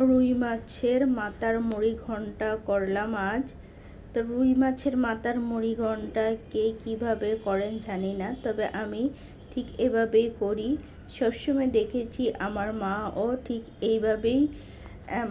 রুই মাছের মাথার মুড়ি ঘন্ট করলাম আজ। তো রুই মাছের মাথার মুড়ি ঘন্ট কে কীভাবে করেন জানি না, তবে আমি ঠিক এভাবেই করি। সবসময় দেখেছি আমার মাও ঠিক এইভাবেই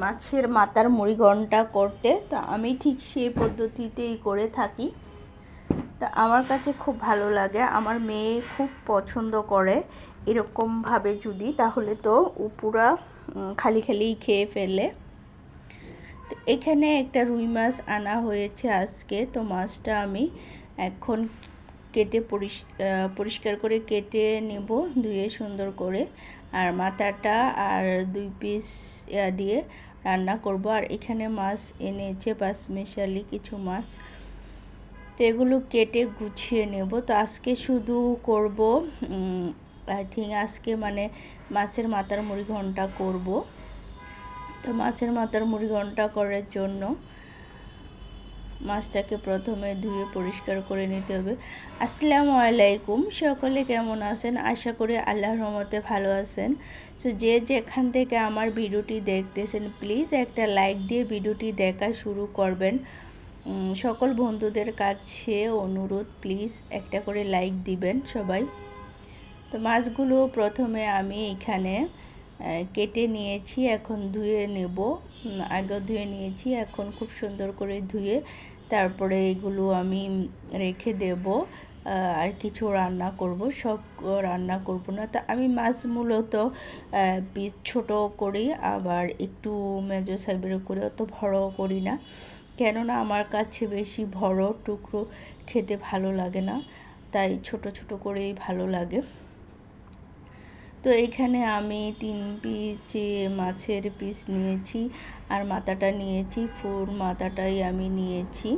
মাছের মাথার মুড়ি ঘন্ট করতে, তো আমি ঠিক সেই পদ্ধতিতেই করে থাকি। তা আমার কাছে খুব ভালো লাগে, আমার মেয়ে খুব পছন্দ করে এরকমভাবে যদি, তাহলে তো ও পুরা খালি খালিই খেয়ে ফেলে। তো এখানে একটা রুই মাছ আনা হয়েছে আজকে, তো মাছটা আমি এখন কেটে পরিষ্কার করে কেটে নেব, ধুয়ে সুন্দর করে। আর মাথাটা আর 2 পিস দিয়ে রান্না করব। আর এখানে মাছ এনেছে পাঁচমিশালি কিছু মাছ, তো এগুলো কেটে গুছিয়ে নেব। তো আজকে শুধু করব আই থিঙ্ক আজকে মানে মাছের মাথার মুড়ি ঘন্ট করব। তো মাছের মাথার মুড়ি ঘন্ট করার জন্য মাছটাকে প্রথমে ধুয়ে পরিষ্কার করে নিতে হবে। আসসালামু আলাইকুম, সকলে কেমন আছেন? আশা করি আল্লাহর রহমতে ভালো আছেন। সো যে যেখান থেকে আমার ভিডিওটি দেখতেছেন, প্লিজ একটা লাইক দিয়ে ভিডিওটি দেখা শুরু করবেন। সকল বন্ধুদের কাছে অনুরোধ, প্লিজ একটা করে লাইক দিবেন সবাই। তো মাছগুলো প্রথমে আমি এখানে কেটে নিয়েছি, এখন ধুয়ে নেব। আগে ধুয়ে নিয়েছি, এখন খুব সুন্দর করে ধুয়ে তারপরে এগুলো আমি রেখে দেব। আর কিছু রান্না করব, সব রান্না করব না। তো আমি মাছ মূলত পিস ছোট করি, আবার একটু মেজো সাইজের করে, অত বড় করি না, কেননা আমার কাছে বেশি বড় টুকরো খেতে ভালো লাগে না, তাই ছোট ছোট করেই ভালো লাগে। তো এইখানে আমি 3 পিস মাছের পিস নিয়েছি, আর মাথাটা নিয়েছি, ফুল মাথাটাই আমি নিয়েছি।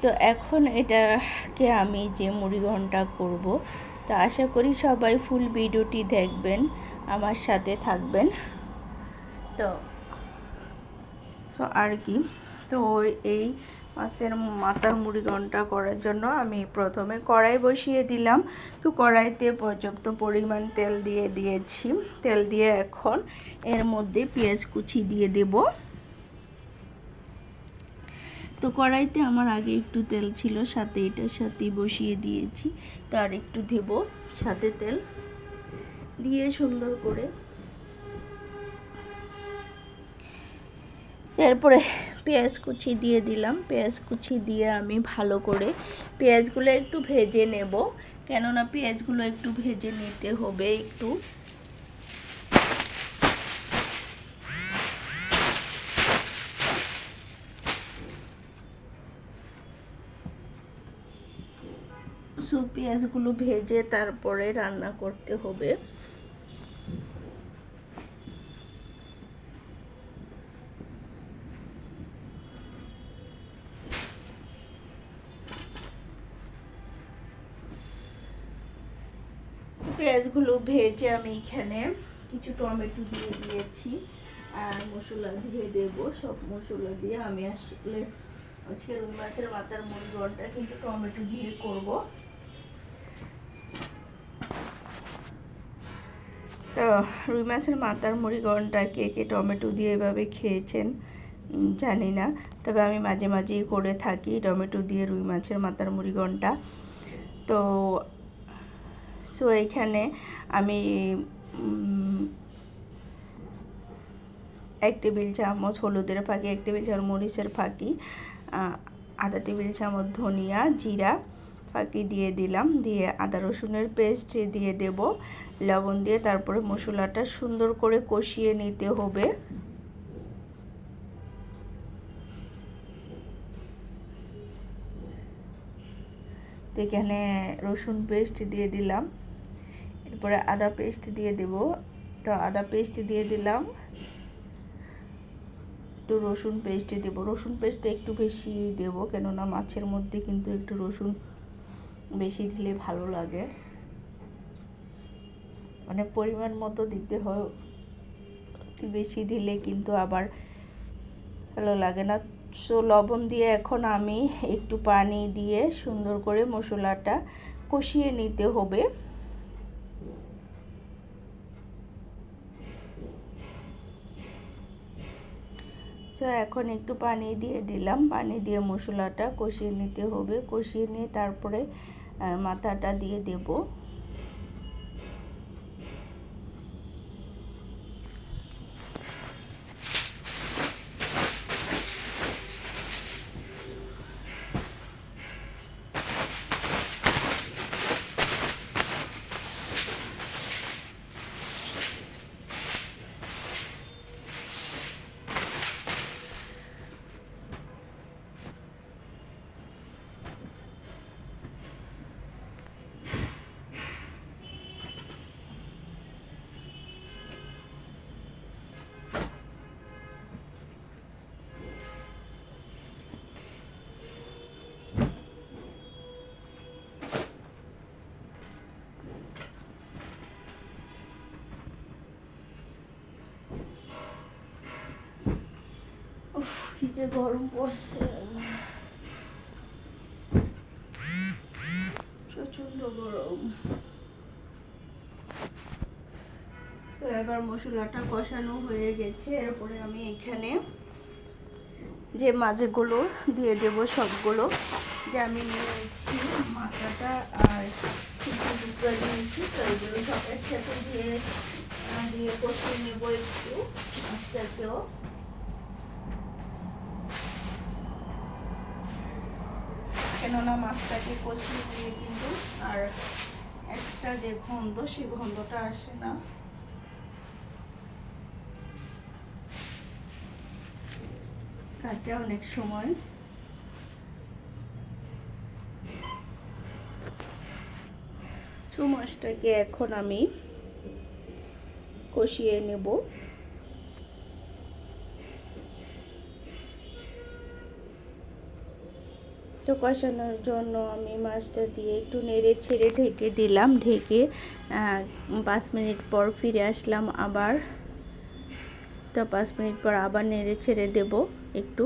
তো এখন এটাকে আমি যে মুড়ি ঘন্ট করব, তো আশা করি সবাই ফুল ভিডিওটি দেখবেন, আমার সাথে থাকবেন। তো আর কি, তো এই মাছের মাথার মুড়ি ঘন্ট করার জন্য আমি প্রথমে কড়াই বসিয়ে দিলাম। তো কড়াইতে পর্যাপ্ত পরিমাণ তেল দিয়ে দিয়েছি। তেল দিয়ে এখন এর মধ্যে পেঁয়াজ কুচি দিয়ে দেব। তো কড়াইতে আমার আগে একটু তেল ছিল, সাথে এটার সাথেই বসিয়ে দিয়েছি। তো আর একটু দেব, সাথে তেল দিয়ে সুন্দর করে এরপরে পেঁয়াজ কুচি দিয়ে দিলাম। পেঁয়াজ কুচি দিয়ে আমি ভালো করে পেঁয়াজগুলো একটু ভেজে নেব, কেননা পেঁয়াজগুলো একটু ভেজে নিতে হবে একটু। সো পেঁয়াজগুলো ভেজে তারপরে রান্না করতে হবে। পেঁয়াজগুলো ভেজে আমি এখানে কিছু টমেটো দিয়ে দিয়েছি, আর মশলা দিয়ে দেব। সব মশলা দিয়ে আমি আসলে আজকে রুই মাছের মাথার মুড়ি ঘন্ট কিন্তু টমেটো দিয়ে করব। তো রুই মাছের মাথার মুড়ি ঘন্ট কে কে টমেটো দিয়ে এভাবে খেয়েছেন জানি না, তবে আমি মাঝে মাঝেই করে থাকি টমেটো দিয়ে রুই মাছের মাথার মুড়ি ঘন্ট। তো এখানে আমি 1 টেবিল চামচ হলুদের ফাঁকি, 1 টেবিল চামচ মরিচের ফাঁকি, আধা টেবিল চামচ ধনিয়া জিরা ফাঁকি দিয়ে দিলাম। দিয়ে আদা রসুনের পেস্ট দিয়ে দেব, লবণ দিয়ে তারপরে মশলাটা সুন্দর করে কষিয়ে নিতে হবে। তো এখানে রসুন পেস্ট দিয়ে দিলাম, এরপরে আদা পেস্ট দিয়ে দেব। তো আদা পেস্ট দিয়ে দিলাম, একটু রসুন পেস্ট দেব। রসুন পেস্টটা একটু বেশি দেব, কেননা মাছের মধ্যে কিন্তু একটু রসুন বেশি দিলে ভালো লাগে, মানে পরিমাণ মতো দিতে হয়, বেশি দিলে কিন্তু আবার ভালো লাগে না। সো লবণ দিয়ে এখন আমি একটু পানি দিয়ে সুন্দর করে মশলাটা কষিয়ে নিতে হবে। তো এখন একটু পানি দিয়ে দিলাম, পানি দিয়ে মশলাটা কষিয়ে নিতে হবে। কষিয়ে নিয়ে তারপরে মাথাটা দিয়ে দেব। কি যে গরম পড়ছে, প্রচন্ড গরম। তো এবার মশলাটা কষানো হয়ে গেছে। এরপরে আমি এখানে যে মাছগুলো দিয়ে দেব, সবগুলো যে আমি নিয়েছি, মাথাটা আর টুকরো নিয়েছি, তো এগুলো সব একসাথে দিয়ে কষিয়ে নেব একটু মাছটাকেও। কেননা মাছটাকে কষিয়ে নিয়ে কিন্তু আর এক্সট্রা যে গন্ধ, সেই গন্ধটা আসে না। কাটে অনেক সময়। তো মাছটাকে এখন আমি কষিয়ে নেব। তো কষানোর জন্য আমি মাছটা দিয়ে একটু নেড়ে ছেড়ে ঢেকে দিলাম। ঢেকে 5 মিনিট পর ফিরে আসলাম আবার। তো 5 মিনিট পর আবার নেড়ে ছেড়ে দেব একটু।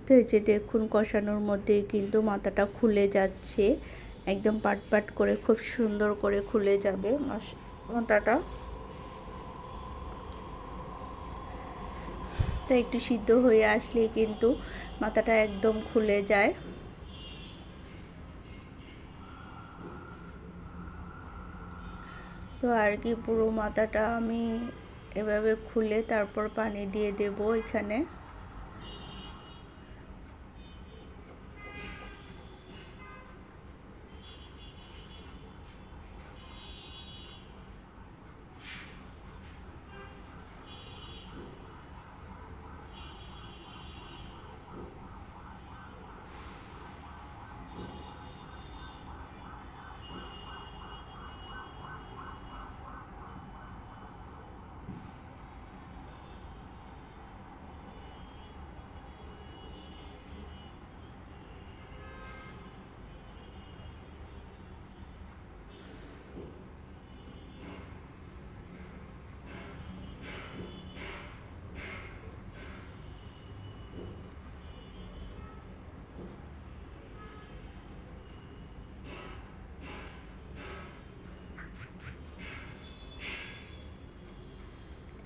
তো এই যে দেখুন, কষানোর মধ্যে কিন্তু মাথাটা খুলে যাচ্ছে, একদম পাট পাট করে খুব সুন্দর করে খুলে যাবে মাথাটা। তো একটু সিদ্ধ হয়ে আসলেই কিন্তু মাথাটা একদম খুলে যায়। তো আর কি পুরো মাথাটা আমি এভাবে খুলে তারপর পানি দিয়ে দেব এখানে।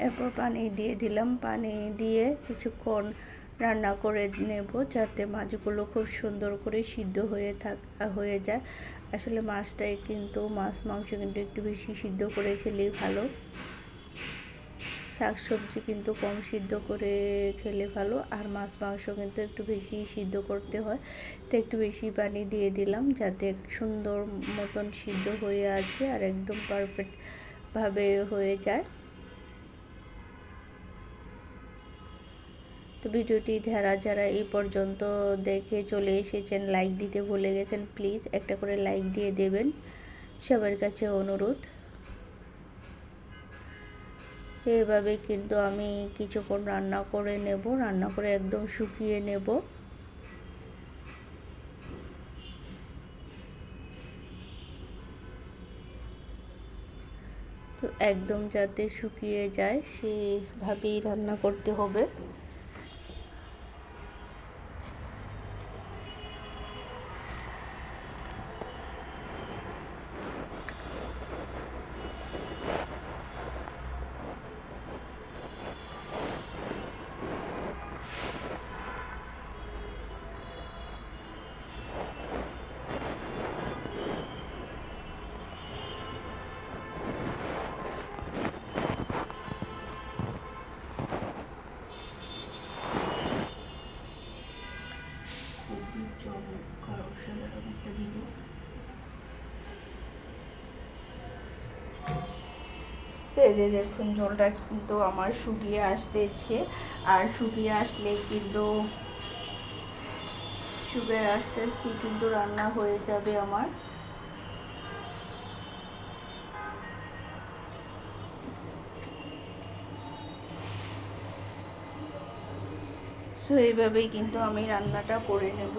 এরপর পানি দিয়ে দিলাম। পানি দিয়ে কিছুক্ষণ রান্না করে নেব, যাতে মাছগুলো খুব সুন্দর করে সিদ্ধ হয়ে যায়। আসলে মাছটাই কিন্তু মাছ মাংস কিন্তু একটু বেশি সিদ্ধ করে খেলেই ভালো। শাকসবজি কিন্তু কম সিদ্ধ করে খেলে ভালো, আর মাছ মাংস কিন্তু একটু বেশি সিদ্ধ করতে হয়। তো একটু বেশি পানি দিয়ে দিলাম, যাতে সুন্দর মতন সিদ্ধ হয়ে আছে আর একদম পারফেক্টভাবে হয়ে যায়। তো ভিডিওটি যারা এই পর্যন্ত দেখে চলে এসেছেন, লাইক দিতে ভুলে গেছেন, প্লিজ একটা করে লাইক দিয়ে দেবেন, সবার কাছে অনুরোধ। এভাবে কিন্তু আমি কিছুক্ষণ রান্না করে নেব, রান্না করে একদম শুকিয়ে নেব। তো একদম যাতে শুকিয়ে যায় সেভাবেই রান্না করতে হবে। তো এই যে দেখুন ঝোলটা কিন্তু আমার শুকিয়ে আসতেছে, আর শুকিয়ে আসলে কিন্তু আস্তে আস্তে কিন্তু রান্না হয়ে যাবে আমার। সো এইভাবেই কিন্তু আমি রান্নাটা করে নেব।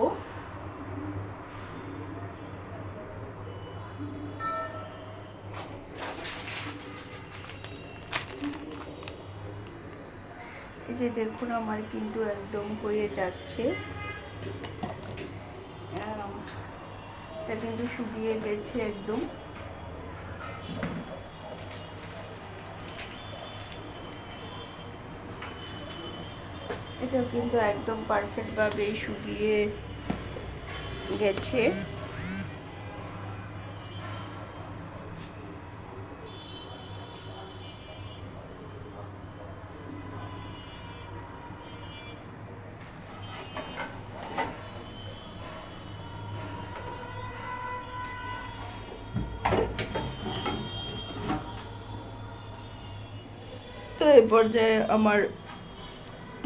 এই যে দেখুন আমার কিন্তু একদম হয়ে যাচ্ছে, এটা কিন্তু শুকিয়ে গেছে একদম। এটা কিন্তু একদম পারফেক্টভাবে শুকিয়ে গেছে। তো এই পর্যায়ে আমার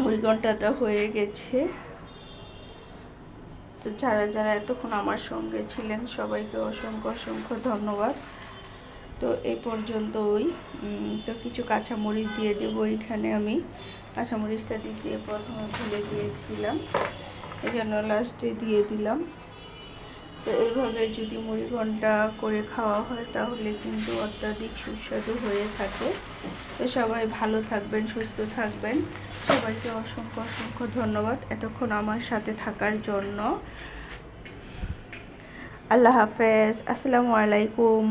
মুড়িঘণ্টাটা হয়ে গেছে। তো যারা যারা এতক্ষণ আমার সঙ্গে ছিলেন সবাইকে অসংখ্য অসংখ্য ধন্যবাদ। তো এই পর্যন্তই। তো কিছু কাঁচামরিচ দিয়ে দেবো এখানে। আমি কাঁচামরিচটা দিতে প্রথমে ভুলে গিয়েছিলাম, এই জন্য লাস্টে দিয়ে দিলাম। তো এইভাবে যদি মুড়িঘণ্টা করে খাওয়া হয় তাহলে কিন্তু অত্যাধিক সুস্বাদু হয়ে থাকে। তো সবাই ভালো থাকবেন, সুস্থ থাকবেন। সবাইকে অসংখ্য অসংখ্য ধন্যবাদ এতক্ষণ আমার সাথে থাকার জন্য। আল্লাহ হাফেজ, আসসালামু আলাইকুম।